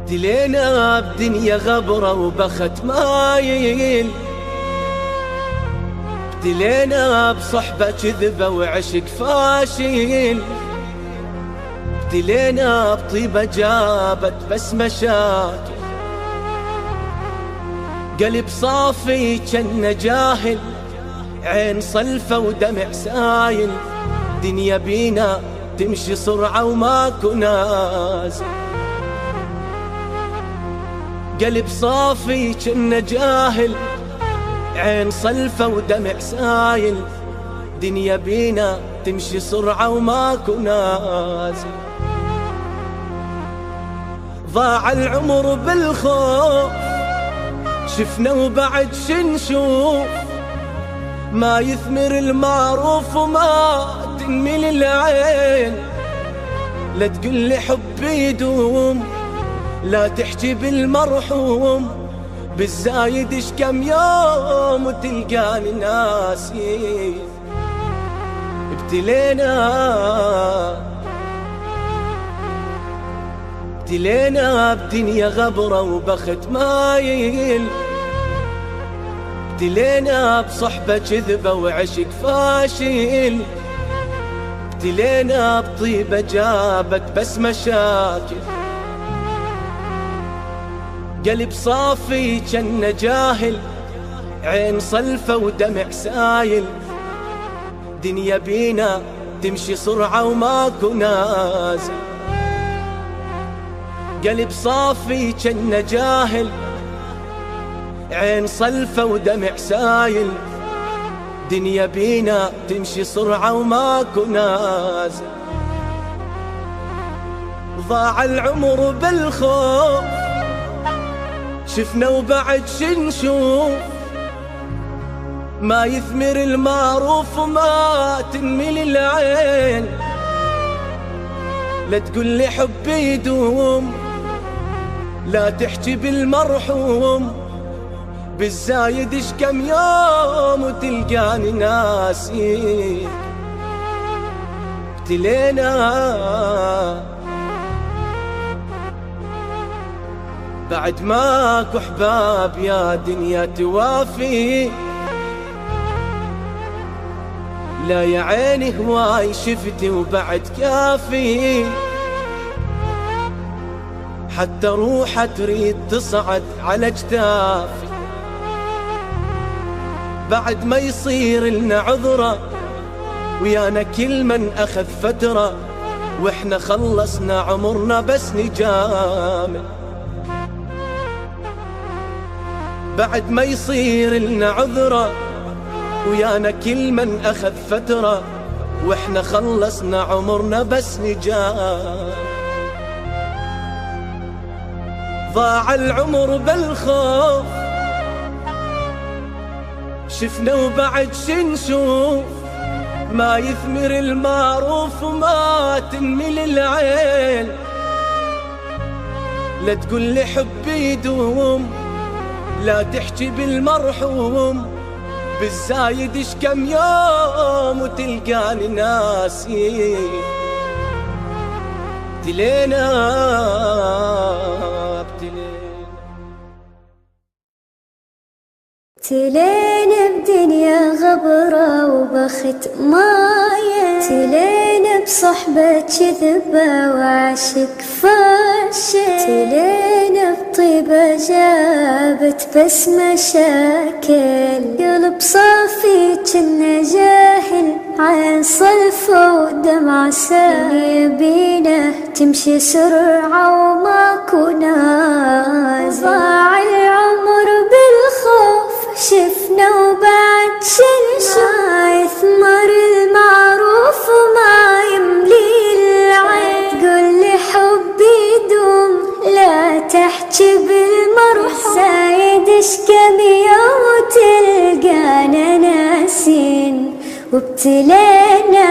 ابتلينا بدنيا غبرة وبخت مايل، ابتلينا بصحبة كذبة وعشق فاشل، ابتلينا بطيبة جابت بس مشاكل، قلب صافي جنة جاهل، عين صلفة ودمع سايل، دنيا بينا تمشي سرعة وماكو نازل، قلب صافي جنة جاهل، عين صلفة ودمع سايل، دنيا بينا تمشي سرعة وماكو نازل، ضاع العمر بالخوف شفنا وبعد شنشوف، ما يثمر المعروف وما تنمل العين، لا تقول لي حبي يدوم، لا تحكي بالمرحوم، بالزايد اش كم يوم وتلقاني ناسي. ابتلينا بدنيا غبرة وبخت مايل، ابتلينا بصحبة كذبة وعشق فاشل، ابتلينا بطيبة جابت بس مشاكل، قلب صافي جنة جاهل، عين صلفة ودمع سايل، دنيا بينا تمشي سرعة وماكو نازل، قلب صافي جنة جاهل، عين صلفة ودمع سايل، دنيا بينا تمشي سرعة وماكو نازل، ضاع العمر بالخوف شفنا وبعد شنشوف، ما يثمر المعروف وما تنمل العين، لا تقول لي حبي يدوم، لا تحكي بالمرحوم، بالزايد اش كم يوم وتلقاني ناسي. ابتلينا بعد ماكو احباب يا دنيا توافي، لا يا عيني هواي شفتي وبعد كافي، حتى روحها تريد تصعد على جتافي، بعد ما يصير لنا عذرة ويانا كل من أخذ فترة، واحنا خلصنا عمرنا بس نجامل، بعد ما يصير لنا عذرة ويانا كل من أخذ فترة، واحنا خلصنا عمرنا بس نجامل، ضاع العمر بالخوف شفنا وبعد شنشوف، ما يثمر المعروف وما تنمل العين، لا تقول لي حبي يدوم، لا تحكي بالمرحوم، بالزايد اش كم يوم وتلقاني ناسي. ابتلينا بدنيا غبرة وبخت مايل، ابتلينا بصحبة كذبة وعشق فاشل، ابتلينا بطيبة جابت بس مشاكل، قلب صافي جنة جاهل، عين صلفة ودمع سايل، بينا تمشي سرعة وماكو نازل، ضاع العمر بالخوف شفنا وبعد شنشوف، ما يثمر المعروف وما يملي العين، تقول لي حبي يدوم، لا تحكي بالمرحوم، زايد اش كم يوم وتلقانا ناسين. وابتلينا